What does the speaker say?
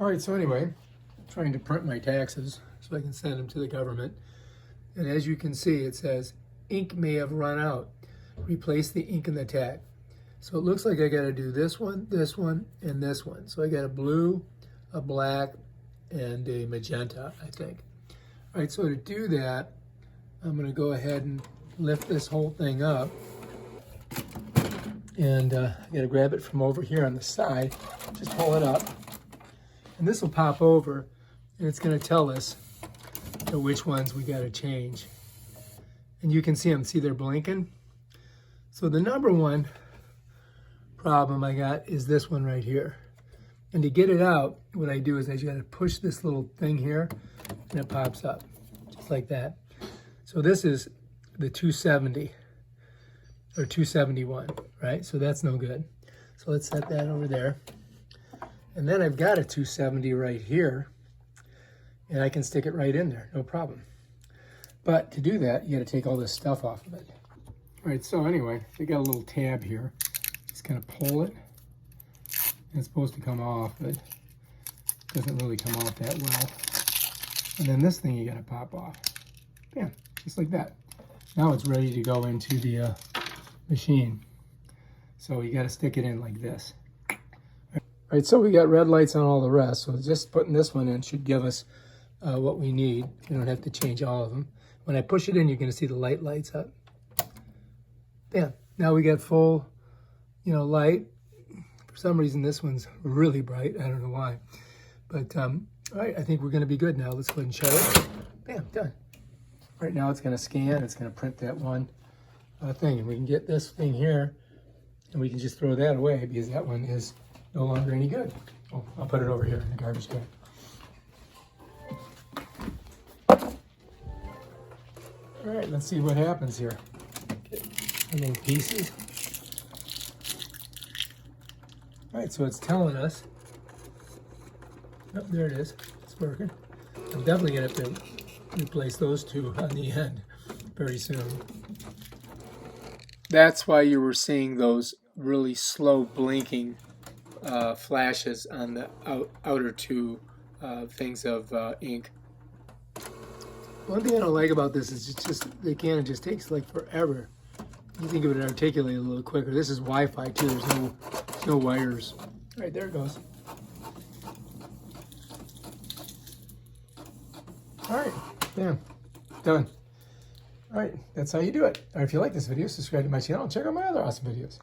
All right, so anyway, I'm trying to print my taxes so I can send them to the government. And as you can see, it says, ink may have run out. Replace the ink in the tag. So it looks like I gotta do this one, and this one. So I got a blue, a black, and a magenta, I think. All right, so to do that, I'm gonna go ahead and lift this whole thing up. And I gotta grab it from over here on the side. Just pull it up. And this will pop over, and it's gonna tell us which ones we gotta change. And you can see them, see they're blinking? So the number one problem I got is this one right here. And to get it out, what I do is I just gotta push this little thing here, and it pops up, just like that. So this is the 270, or 271, right? So that's no good. So let's set that over there. And then I've got a 270 right here, and I can stick it right in there, no problem. But to do that, you gotta take all this stuff off of it. All right, so anyway, they got a little tab here. Just kind of pull it. And it's supposed to come off, but it doesn't really come off that well. And then this thing you gotta pop off. Bam, just like that. Now it's ready to go into the machine. So you gotta stick it in like this. All right, so we got red lights on all the rest. So just putting this one in should give us what we need. You don't have to change all of them. When I push it in, you're gonna see the light lights up. Bam, now we got full, light. For some reason, this one's really bright. I don't know why. But, all right, I think we're gonna be good now. Let's go ahead and shut it. Bam, done. Right now it's gonna scan, it's gonna print that one thing. And we can get this thing here, and we can just throw that away because that one is no longer any good. Oh, I'll put it over here in the garbage can. All right, let's see what happens here. Get the little pieces. All right, so it's telling us. Oh, there it is. It's working. I'm definitely gonna have to replace those two on the end very soon. That's why you were seeing those really slow blinking flashes on the outer two things of ink. One thing I don't like about this is it's just the Canon just takes like forever. You think of it articulate a little quicker. This is Wi-Fi too. There's no wires. All right, there it goes. All right, bam, done. All right, that's how you do it. All right, if you like this video, subscribe to my channel and check out my other awesome videos.